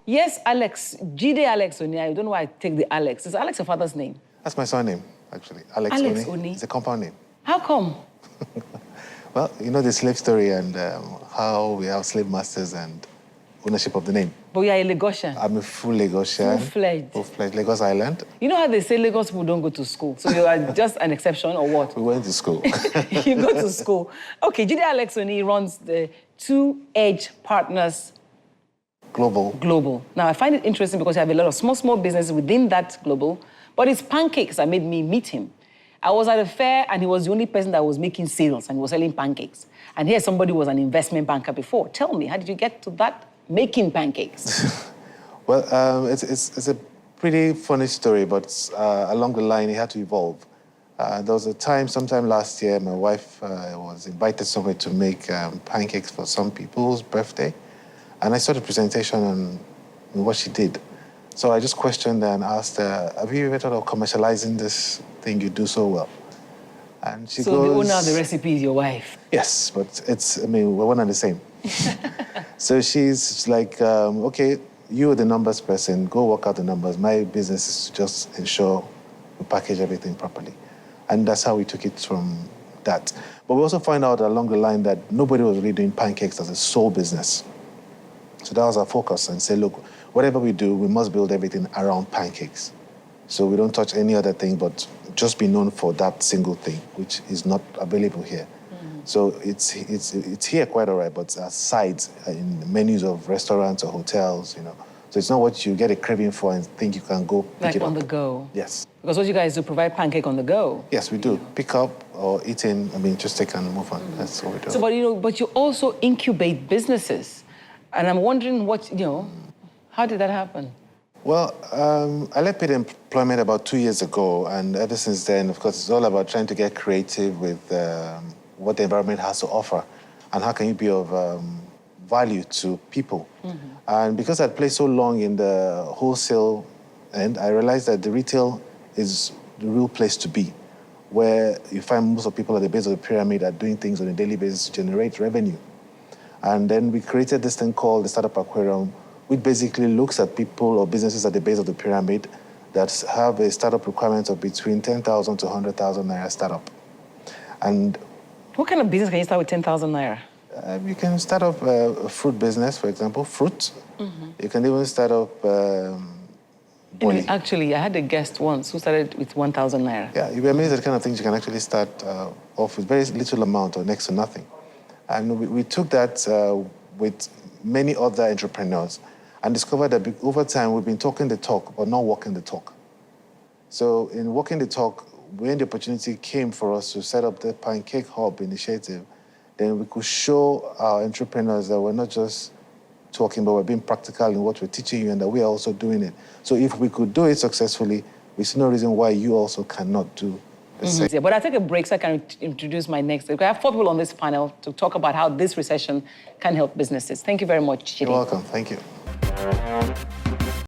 Yes, Alex. Jide Alex Oni. I don't know why I take the Alex. Is Alex your father's name? That's my surname, actually. Alex Oni. It's a compound name. How come? Well, you know the slave story and how we have slave masters and ownership of the name. But you are a Lagosian. I'm a full Lagosian. Full-fledged. Full-fledged Lagos Island. You know how they say Lagos people don't go to school? So you are just an exception or what? We went to school. You go to school. Okay, Jide Alex Oni runs the Two Edge Partners Global. Now, I find it interesting because you have a lot of small businesses within that global, but it's pancakes that made me meet him. I was at a fair and he was the only person that was making sales and he was selling pancakes. And here somebody was an investment banker before. Tell me, how did you get to that, making pancakes? Well, it's a pretty funny story, but along the line, it had to evolve. There was a time, sometime last year, my wife was invited somewhere to make pancakes for some people's birthday. And I saw the presentation on what she did. So I just questioned her and asked her, have you ever thought of commercializing this thing you do so well? And she goes... So the owner of the recipe is your wife? Yes, but we're one and the same. So she's like, okay, you're the numbers person, go work out the numbers. My business is to just ensure we package everything properly. And that's how we took it from that. But we also find out along the line that nobody was really doing pancakes as a sole business. So that was our focus and say, look, whatever we do, we must build everything around pancakes. So we don't touch any other thing, but just be known for that single thing, which is not available here. Mm-hmm. So it's here quite all right, but as sides in the menus of restaurants or hotels, you know. So it's not what you get a craving for and think you can go pick it up. Like on the go? Yes. Because what you guys do, provide pancake on the go? Yes, we do. Pick up or eat in, just take and move on. Mm-hmm. That's what we do. So, but you also incubate businesses. And I'm wondering how did that happen? Well, I left paid employment about 2 years ago, and ever since then, of course, it's all about trying to get creative with what the environment has to offer, and how can you be of value to people. Mm-hmm. And because I'd played so long in the wholesale end, I realized that the retail is the real place to be, where you find most of people at the base of the pyramid are doing things on a daily basis to generate revenue. And then we created this thing called the Startup Aquarium, which basically looks at people or businesses at the base of the pyramid that have a startup requirement of between 10,000 to 100,000 naira startup. And what kind of business can you start with 10,000 naira? You can start up a fruit business, for example, fruit. Mm-hmm. You can even start up actually, I had a guest once who started with 1,000 naira. Yeah, you'll be amazed at the kind of things you can actually start off with very little amount or next to nothing. And we took that with many other entrepreneurs and discovered that over time we've been talking the talk but not walking the talk. So in walking the talk, when the opportunity came for us to set up the Pancake Hub initiative, then we could show our entrepreneurs that we're not just talking, but we're being practical in what we're teaching you and that we are also doing it. So if we could do it successfully, we see no reason why you also cannot do the same. Yeah, but I'll take a break so I can introduce my next. I have 4 people on this panel to talk about how this recession can help businesses. Thank you very much, Jide. You're welcome. Thank you.